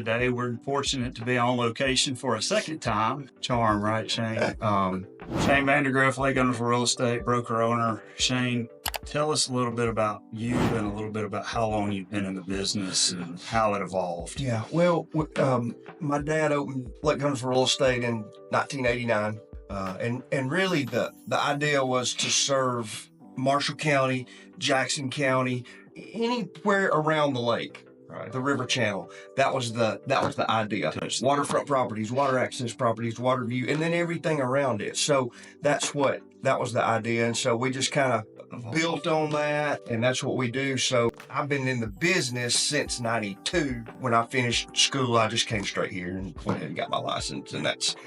today. We're fortunate to be on location for a second time. Charm, right, Shane? Shane Vandergriff, Lake Owner's Real Estate broker owner. Shane, tell us a little bit about you and a little bit about how long you've been in the business and how it evolved. Yeah, well, my dad opened Lake Owner's Real Estate in 1989, and really the idea was to serve Marshall County, Jackson County, anywhere around the lake. Right. The river channel. That was the idea. Waterfront properties, water access properties, water view, and then everything around it. So that was the idea. And so we just kind of built on that, and that's what we do. So I've been in the business since 92. When I finished school, I just came straight here and went ahead and got my license, and that's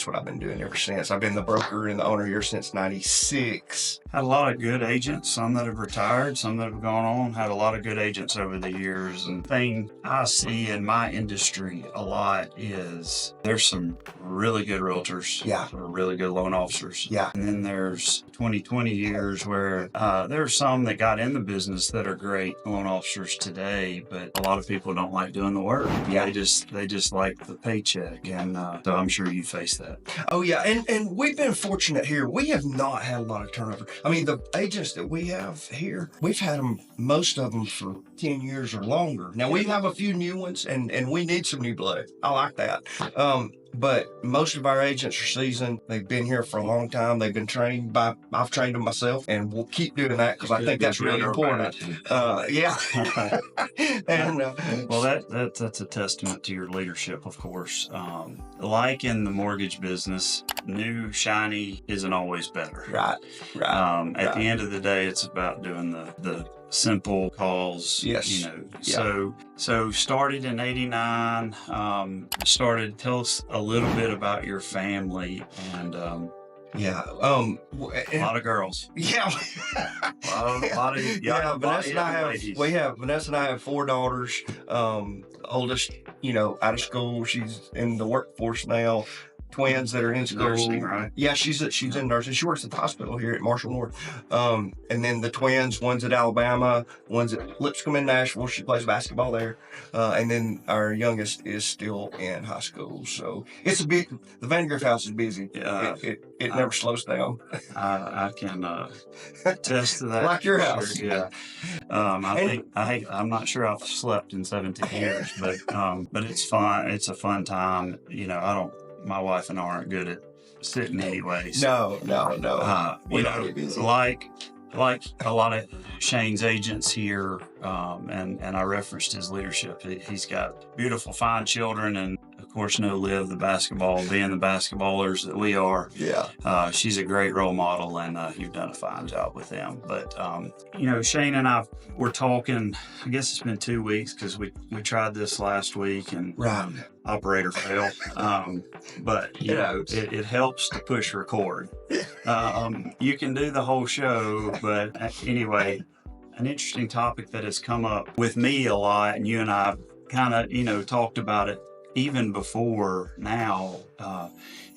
what I've been doing ever since. I've been the broker and the owner here since 96. Had a lot of good agents, some that have retired, some that have gone on, had a lot of good agents over the years. And the thing I see in my industry a lot is there's some really good realtors, or really good loan officers. Yeah. And then there's 20 years where there are some that got in the business that are great loan officers today, but a lot of people don't like doing the work. Yeah. They just like the paycheck. And so I'm sure you face that. Oh yeah. And we've been fortunate here. We have not had a lot of turnover. I mean, the agents that we have here, we've had them, most of them for 10 years or longer. Now we have a few new ones and we need some new blood. I like that. But most of our agents are seasoned. They've been here for a long time. They've been trained I've trained them myself, and we'll keep doing that because I think that's really important. Yeah. And well, that's a testament to your leadership, of course. Like in the mortgage business, new shiny isn't always better. Right. At the end of the day, it's about doing the simple calls. Yes. So started in 89. Tell us a little bit about your family and. A lot of girls. Yeah. Vanessa and I have 4 daughters. Oldest, out of school. She's in the workforce now. Twins that are in school. Nursing, right? Yeah, she's in nursing. She works at the hospital here at Marshall North. And then the twins, one's at Alabama, one's at Lipscomb in Nashville. She plays basketball there. And then our youngest is still in high school. So it's the Vandergriff house is busy. Yeah. It never slows down. I can attest to that. Like your house. Sure, yeah. I'm not sure I've slept in 17 years, but it's fun. It's a fun time. My wife and I aren't good at sitting anyways. No. Like a lot of Shane's agents here, and I referenced his leadership. He's got beautiful, fine children, and of course, being the basketballers that we are. Yeah. She's a great role model, and you've done a fine job with them. But Shane and I were talking. I guess it's been 2 weeks because we tried this last week, and operator failed. But it helps to push record. You can do the whole show, but anyway, an interesting topic that has come up with me a lot, and you and I kind of talked about it even before now,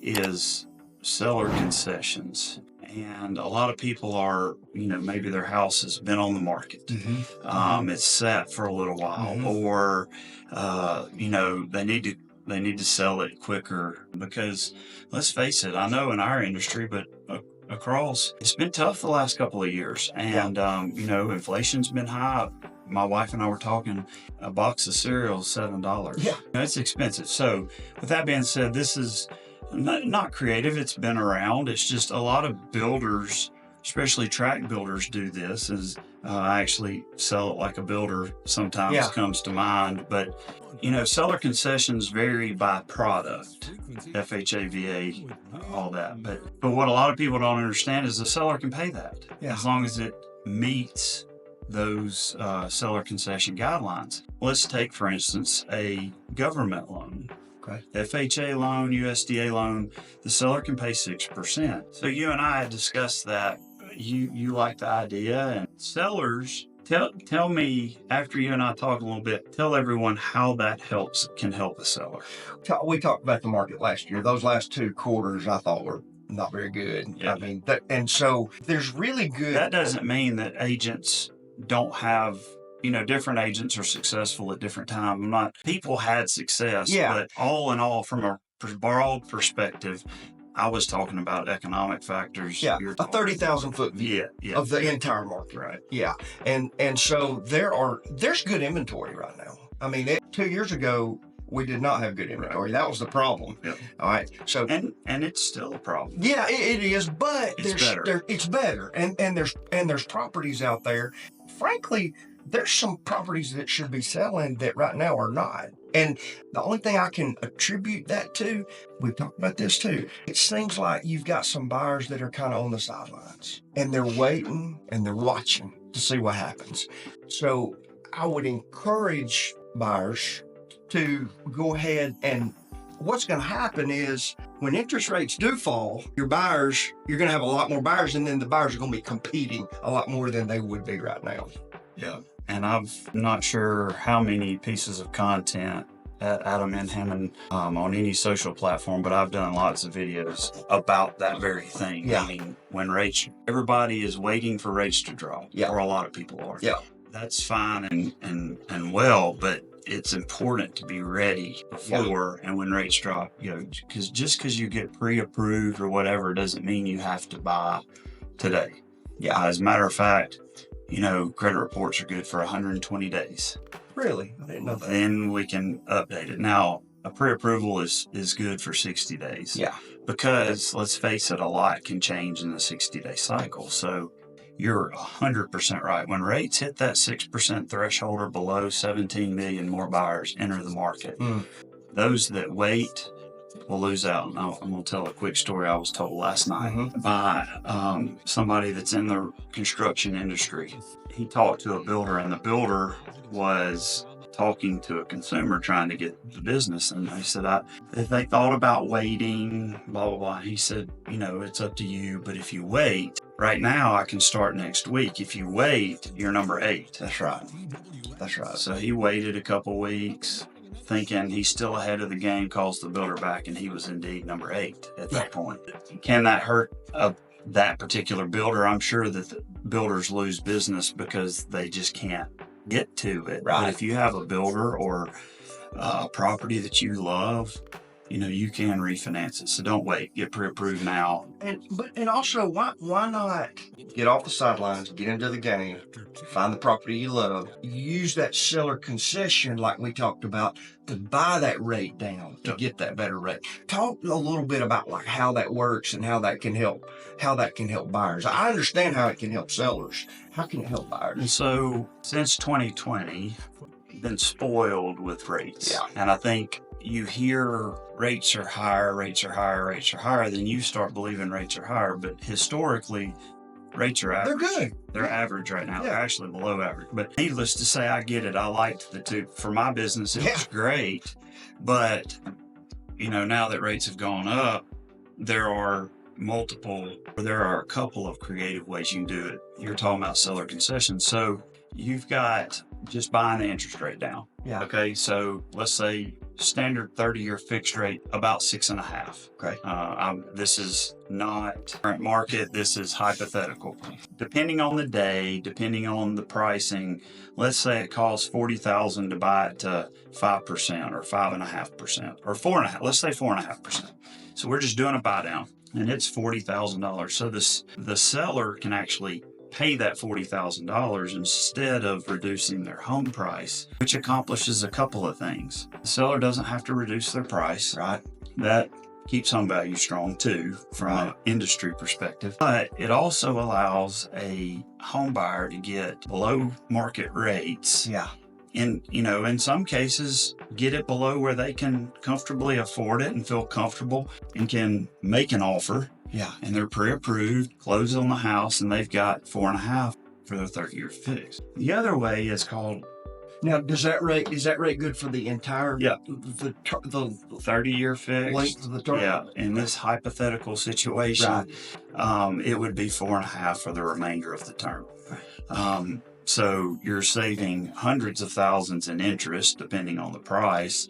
is seller concessions. And a lot of people are, maybe their house has been on the market. Mm-hmm. It's sat for a little while, mm-hmm. or, they need to sell it quicker because, let's face it, I know in our industry, but across, it's been tough the last couple of years. And, inflation's been high. My wife and I were talking, a box of cereal is $7. Yeah. It's expensive. So with that being said, this is not creative. It's been around. It's just a lot of builders, especially tract builders, do this. I actually sell it like a builder sometimes comes to mind. But, seller concessions vary by product, FHA, VA, all that. But what a lot of people don't understand is the seller can pay that as long as it meets those seller concession guidelines. Let's take, for instance, a government loan. Okay. FHA loan, USDA loan, the seller can pay 6%. So you and I had discussed that. You like the idea, and sellers, tell me, after you and I talk a little bit, tell everyone how that can help a seller. We talked about the market last year. Those last 2 quarters I thought were not very good. Yeah. I mean, and so there's really good. That doesn't mean that agents don't have different agents are successful at different times. People had success, Yeah. but all in all, from a broad perspective, I was talking about economic factors. Yeah, a 30,000-foot view of the entire market. Right. Yeah, and so there's good inventory right now. I mean, 2 years ago we did not have good inventory. Right. That was the problem. Yep. All right. So and it's still a problem. Yeah, it is, but It's better. and there's properties out there. Frankly, there's some properties that should be selling that right now are not. And the only thing I can attribute that to, we've talked about this too, it seems like you've got some buyers that are kind of on the sidelines and they're waiting and they're watching to see what happens. So I would encourage buyers to go ahead, and what's going to happen is when interest rates do fall, you're going to have a lot more buyers, and then the buyers are going to be competing a lot more than they would be right now. Yeah. And I'm not sure how many pieces of content at Adam and Hammond on any social platform, but I've done lots of videos about that very thing. Yeah. I mean, when everybody is waiting for rates to drop, or a lot of people are. Yeah. That's fine and well, but it's important to be ready before and when rates drop, because just because you get pre-approved or whatever doesn't mean you have to buy today. Yeah. As a matter of fact, credit reports are good for 120 days. Really? I didn't know that. Then we can update it. Now, a pre-approval is good for 60 days. Yeah. Because, let's face it, a lot can change in the 60-day cycle. So you're 100% right. When rates hit that 6% threshold or below, 17 million more buyers enter the market. Those that wait will lose out. And I'm going to tell a quick story I was told last night by somebody that's in the construction industry. He talked to a builder, and the builder was talking to a consumer trying to get the business. And they said, if they thought about waiting, blah, blah, blah. He said, it's up to you. But if you wait, right now I can start next week. If you wait, you're number 8. That's right. That's right. So he waited a couple weeks, thinking he's still ahead of the game, calls the builder back, and he was indeed number 8 at that point. Can that hurt that particular builder? I'm sure that the builders lose business because they just can't get to it. Right. But if you have a builder or a property that you love, you can refinance it. So don't wait. Get pre-approved now. And also, why not get off the sidelines, get into the game, find the property you love, use that seller concession like we talked about to buy that rate down to get that better rate. Talk a little bit about like how that works and how that can help buyers. I understand how it can help sellers. How can it help buyers? And so since 2020, been spoiled with rates. Yeah. And I think you hear rates are higher, then you start believing rates are higher. But historically, rates are average. They're good. They're average right now. They're actually below average. But needless to say, I get it. I liked the two. For my business, it was great. But, now that rates have gone up, there are a couple of creative ways you can do it. You're talking about seller concessions. So you've got just buying the interest rate down. Yeah. Okay. So let's say standard 30-year fixed rate, about 6.5. Okay. This is not current market. This is hypothetical. Depending on the day, depending on the pricing, let's say it costs $40,000 to buy it to 5% or 5.5% or 4.5%. Let's say 4.5%. So we're just doing a buy down, and it's $40,000. So the seller can actually pay that $40,000 instead of reducing their home price, which accomplishes a couple of things. The seller doesn't have to reduce their price. Right. That keeps home value strong too from an industry perspective. But it also allows a home buyer to get below market rates. Yeah. In some cases, get it below where they can comfortably afford it and feel comfortable and can make an offer. Yeah. And they're pre-approved, close on the house, and they've got 4.5 for their 30-year fix. The other way is called. Now, is that rate good for the entire? Yeah. The 30-year fix. Length of the term. Yeah. In this hypothetical situation, it would be 4.5 for the remainder of the term. So you're saving hundreds of thousands in interest, depending on the price,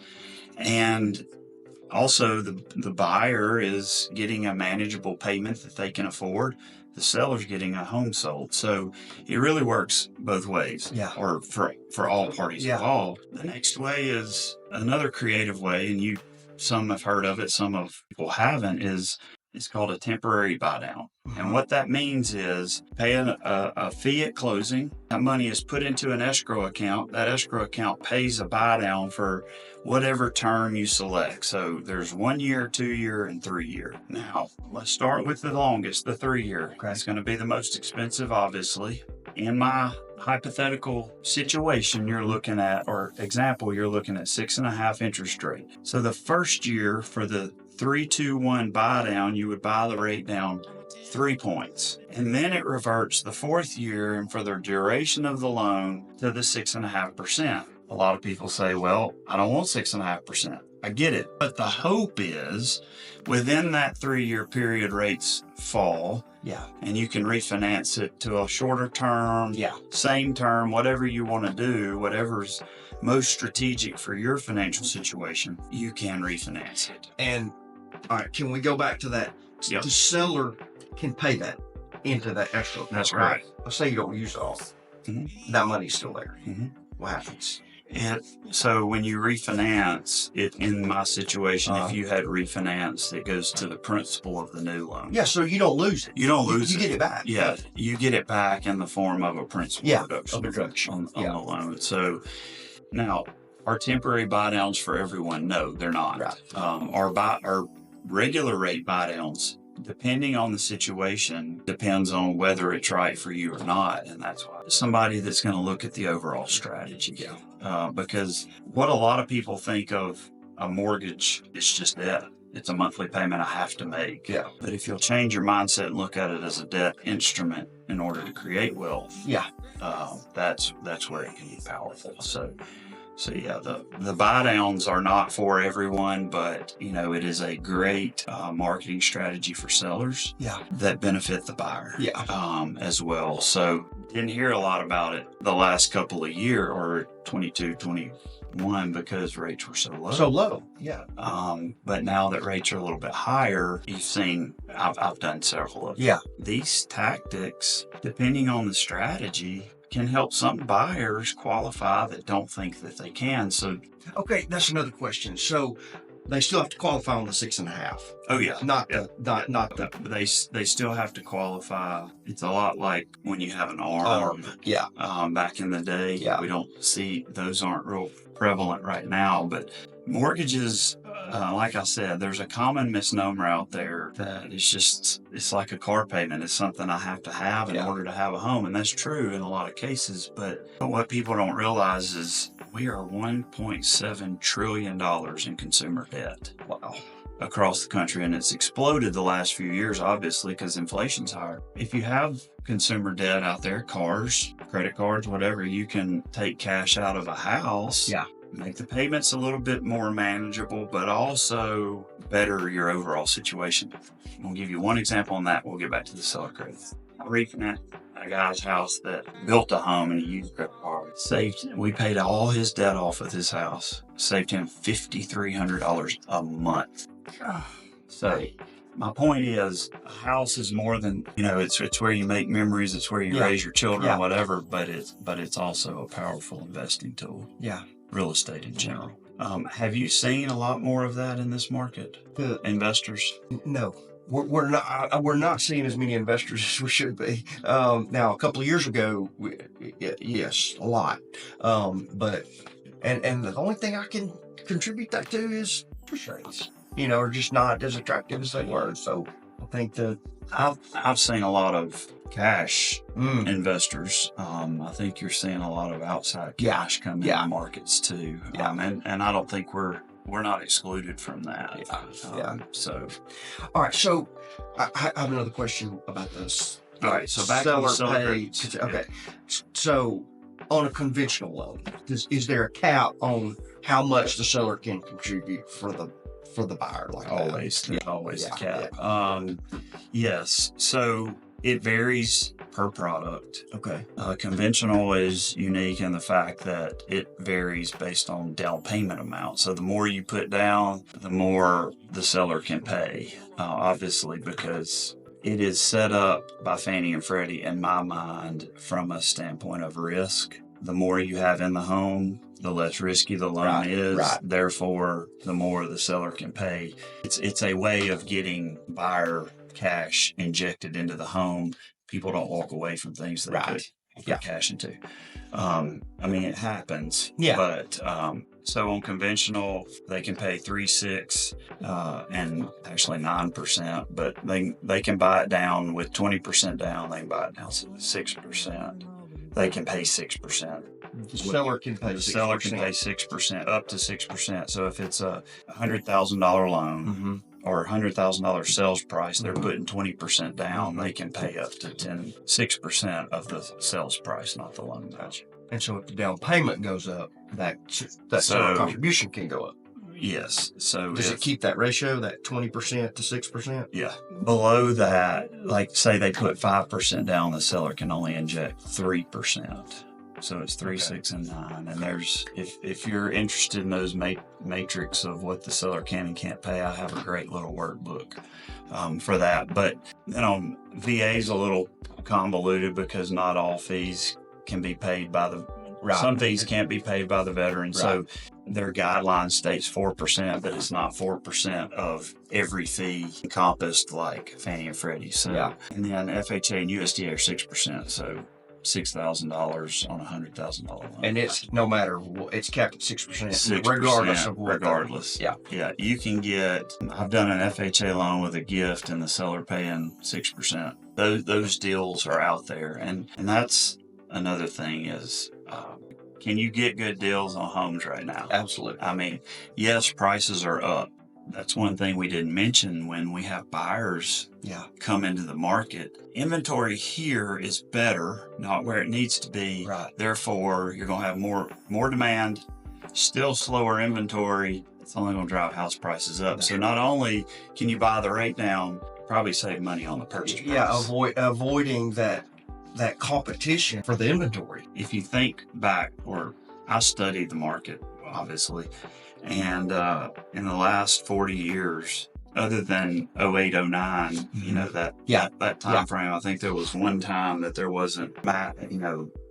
and Also, the buyer is getting a manageable payment that they can afford. The seller's getting a home sold. So it really works both ways. Yeah. Or for all parties involved. The next way is another creative way, and some have heard of it, some of people haven't, is it's called a temporary buy down. And what that means is paying a fee at closing. That money is put into an escrow account. That escrow account pays a buy down for whatever term you select. So there's 1 year, 2 year, and 3 year. Now, let's start with the longest, the 3 year. Okay. It's going to be the most expensive, obviously. In my hypothetical situation, you're looking at 6.5% interest rate. So the first year for the 3-2-1 buy down, you would buy the rate down 3 points. And then it reverts the fourth year and for the duration of the loan to the 6.5%. A lot of people say, well, I don't want 6.5%. I get it. But the hope is within that 3-year period, rates fall. Yeah. And you can refinance it to a shorter term, same term, whatever you want to do, whatever's most strategic for your financial situation, you can refinance it. And all right, can we go back to that? Yep. The seller can pay that into that escrow. That's right. Let's say you don't use it all. That money's still there. What happens? So when you refinance it, in my situation, if you had refinanced, it goes to the principal of the new loan. Yeah, so you don't lose it. You don't lose it. You get it back. Yeah, you get it back in the form of a principal reduction on the loan. So now, are temporary buy downs for everyone? No, they're not. Right. Our regular rate buy downs, depending on the situation, depends on whether it's right for you or not. And that's why somebody that's going to look at the overall strategy. Because what a lot of people think of a mortgage, it's just debt. It's a monthly payment I have to make. Yeah. But if you'll change your mindset and look at it as a debt instrument in order to create wealth, that's where it can be powerful. So yeah, the buy downs are not for everyone, but it is a great marketing strategy for sellers that benefit the buyer as well. So didn't hear a lot about it the last couple of years, or 22, 21, because rates were so low. But now that rates are a little bit higher, you've seen, I've done several of them. These tactics, depending on the strategy, can help some buyers qualify that don't think that they can. So, okay, that's another question. So they still have to qualify on the 6.5. Oh yeah, not the. They still have to qualify. It's a lot like when you have an ARM. Back in the day, we don't see those, aren't real prevalent right now, but mortgages, like I said, there's a common misnomer out there that it's like a car payment. It's something I have to have in order to have a home. And that's true in a lot of cases. But what people don't realize is we are $1.7 trillion in consumer debt. Wow. Across the country. And it's exploded the last few years, obviously, because inflation's higher. If you have consumer debt out there, cars, credit cards, whatever, you can take cash out of a house. Make the payments a little bit more manageable, but also better your overall situation. I'll give you one example on that. We'll get back to the seller credit. I refinanced a guy's house that built a home and he used credit card. We paid all his debt off with his house. Saved him $5,300 a month. So my point is, a house is more than, it's where you make memories, it's where you raise your children, whatever, but it's also a powerful investing tool. Real estate in general. Have you seen a lot more of that in this market? The investors? No, we're not seeing as many investors as we should be. Now, a couple of years ago, yes, a lot. But the only thing I can contribute that to is interest rates. Are just not as attractive as they were. So I think that I've seen a lot of cash investors. I think you're seeing a lot of outside cash come in the markets too. And I don't think we're not excluded from that. So, all right. So I have another question about this. All right. So back to the seller pay. Okay. So on a conventional loan, is there a cap on how much the seller can contribute for the buyer? Like always, there's always a cap. Yes. So It varies per product. Okay. Conventional is unique in the fact that it varies based on down payment amount. So the more you put down, the more the seller can pay, obviously, because it is set up by Fannie and Freddie, in my mind, from a standpoint of risk. The more you have in the home, the less risky the loan is. Right. Therefore, the more the seller can pay. It's a way of getting buyer cash injected into the home. People don't walk away from things they put cash into. I mean, it happens. Yeah. But so on conventional, they can pay 3.6 and actually 9%, but they can buy it down with 20% down. They can buy it down to 6%. They can pay 6%. The seller can pay 6%. The seller can pay 6%, up to 6%. So if it's a $100,000 loan or $100,000 sales price, they're putting 20% down. They can pay up to 6% of the sales price, not the loan value. And so if the down payment goes up, that seller contribution can go up. Yes. So does it keep that ratio, that 20% to 6%? Yeah. Below that, like say they put 5% down, the seller can only inject 3%. So it's 3, 6, and 9. And there's, if you're interested in those matrix of what the seller can and can't pay, I have a great little workbook for that. But VA is a little convoluted because not all fees can be paid by the some fees can't be paid by the veteran. So their guideline states 4%, but it's not 4% of every fee encompassed like Fannie and Freddie. So and then FHA and USDA are 6%. So $6,000 on a $100,000 loan. And it's no matter what, it's capped at 6%, 6%, regardless of what. Regardless. Yeah. You can get, I've done an FHA loan with a gift and the seller paying 6%. Those deals are out there. And that's another thing is, can you get good deals on homes right now? Absolutely. I mean, yes, prices are up. That's one thing we didn't mention when we have buyers come into the market. Inventory here is better, not where it needs to be. Right. Therefore, you're going to have more demand, still slower inventory. It's only going to drive house prices up. So not only can you buy the rate down, probably save money on the purchase price. Yeah, avoiding that competition for the inventory. If you think back, or I studied the market, obviously, and in the last 40 years, other than 08, 09, that time frame, I think there was one time that there wasn't,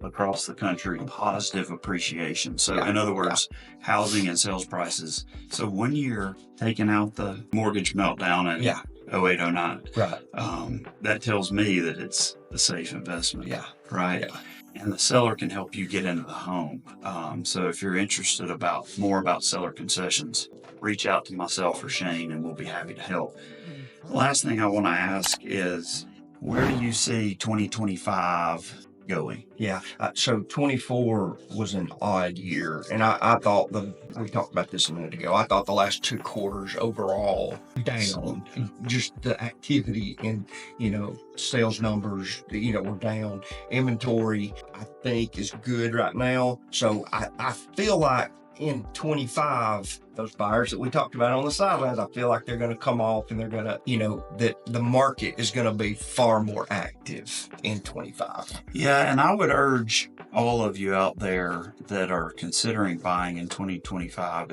across the country, positive appreciation. So in other words, housing and sales prices. So 1 year, taking out the mortgage meltdown and 08, 09, that tells me that it's a safe investment. Yeah. Right. Yeah. And the seller can help you get into the home. So if you're interested more about seller concessions, reach out to myself or Shane and we'll be happy to help. The last thing I want to ask is, where do you see 2025 going? Yeah. So 24 was an odd year. And I thought we talked about this a minute ago. I thought the last 2 quarters overall down, just the activity and, sales numbers, were down. Inventory, I think, is good right now. So I feel like in 25, those buyers that we talked about on the sidelines, I feel like they're going to come off and they're going to, that the market is going to be far more active in 25. Yeah, and I would urge all of you out there that are considering buying in 2025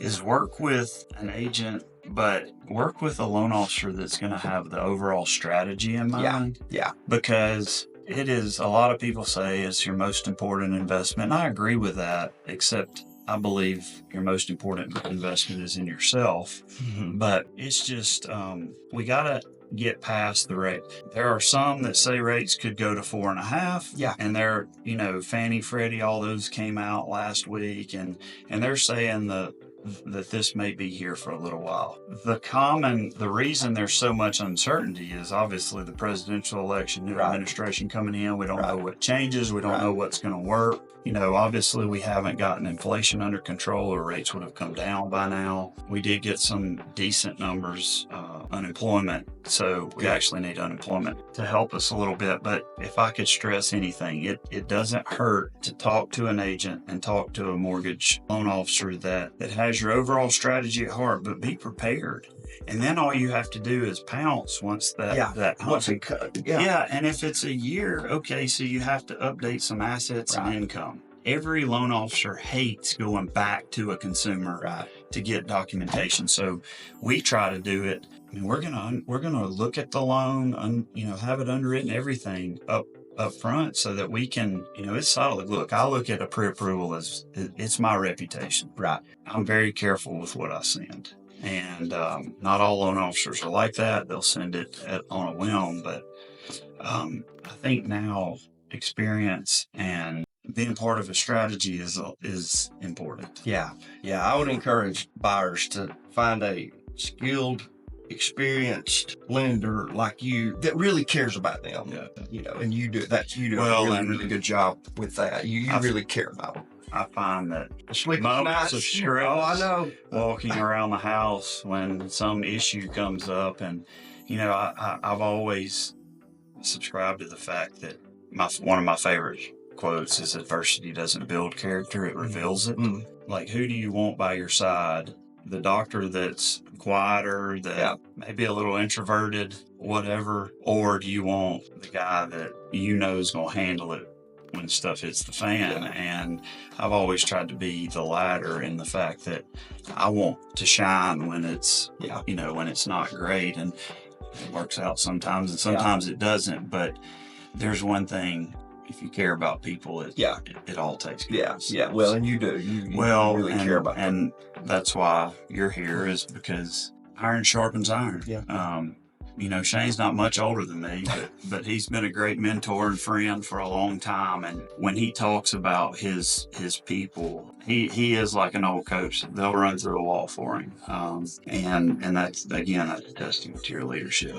is work with an agent, but work with a loan officer that's going to have the overall strategy in mind. Yeah. Because it is, a lot of people say it's your most important investment. And I agree with that, except I believe your most important investment is in yourself. Mm-hmm. But it's just, we got to get past the rate. There are some that say rates could go to 4.5. Yeah. And they're, Fannie, Freddie, all those came out last week and they're saying that this may be here for a little while. The reason there's so much uncertainty is obviously the presidential election, new administration coming in. We don't know what changes. We don't know what's going to work. Obviously we haven't gotten inflation under control or rates would have come down by now. We did get some decent numbers unemployment. So we actually need unemployment to help us a little bit. But if I could stress anything, it doesn't hurt to talk to an agent and talk to a mortgage loan officer that has your overall strategy at heart, but be prepared. And then all you have to do is pounce once that once it cut. yeah. And if it's a year, okay, so you have to update some assets and income. Every loan officer hates going back to a consumer to get documentation. So we try to do it. I mean, we're gonna look at the loan, have it underwritten, everything up front, so that we can, it's solid. Look, I look at a pre-approval as it's my reputation. Right. I'm very careful with what I send, and not all loan officers are like that. They'll send it on a whim, but I think now experience and being part of a strategy is important. Yeah. I would encourage buyers to find a skilled, experienced lender like you that really cares about them. And you do a really good job with that. You really care about them. I find that moments of stress, I know, walking around the house when some issue comes up, and I've always subscribed to the fact that one of my favorite quotes is, adversity doesn't build character, it reveals it. Like, who do you want by your side? The doctor that's quieter, that maybe a little introverted, whatever, or do you want the guy that is going to handle it when stuff hits the fan? And I've always tried to be the latter, in the fact that I want to shine when it's when it's not great, and it works out sometimes and sometimes it doesn't. But there's one thing: if you care about people, it all takes care of itself. Well, and you do. You really care about them. And that's why you're here, is because iron sharpens iron. Shane's not much older than me, but he's been a great mentor and friend for a long time. And when he talks about his people, he is like an old coach. They'll run through a wall for him. And that's, again, a testament to your leadership.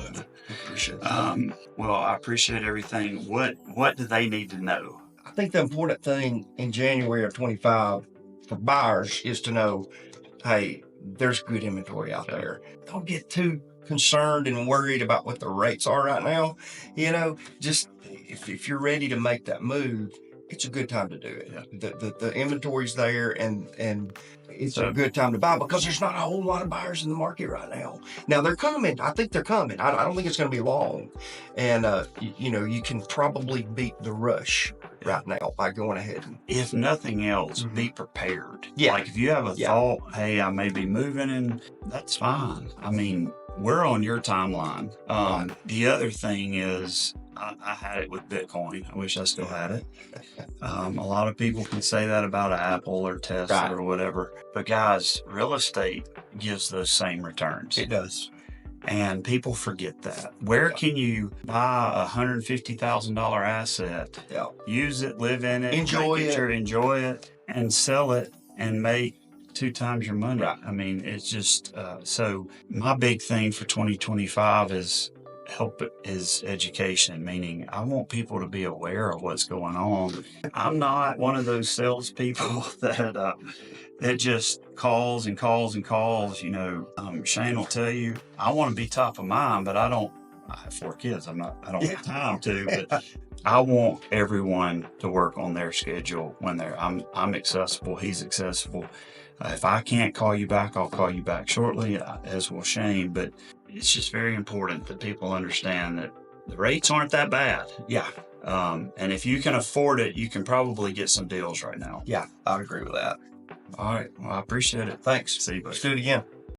Appreciate that. Well, I appreciate everything. What do they need to know? I think the important thing in January of 25 for buyers is to know, hey, there's good inventory out there. Don't get too concerned and worried about what the rates are right now. Just if you're ready to make that move, it's a good time to do it. The inventory's there, and it's a good time to buy, because there's not a whole lot of buyers in the market right now. Now they're coming. I think they're coming. I don't think it's going to be long. And you can probably beat the rush right now by going ahead. If nothing else, be prepared. Yeah. Like, if you have a thought, hey, I may be moving, and that's fine. I mean, we're on your timeline. The other thing is, I had it with Bitcoin. I wish I still had it. A lot of people can say that about Apple or Tesla or whatever. But guys, real estate gives those same returns. It does. And people forget that. Where can you buy a $150,000 asset, use it, live in it, enjoy it, and sell it, and make 2 times your money? I mean, it's just, so my big thing for 2025 is education, meaning I want people to be aware of what's going on. I'm not one of those salespeople that just calls and calls and calls. Shane will tell you, I want to be top of mind, but I have 4 kids. I don't have time to, but I want everyone to work on their schedule when I'm accessible, he's accessible. If I can't call you back, I'll call you back shortly, as will Shane. But it's just very important that people understand that the rates aren't that bad. And if you can afford it, you can probably get some deals right now. I'd agree with that. All right. Well, I appreciate it. Thanks. See you, buddy. Let's do it again.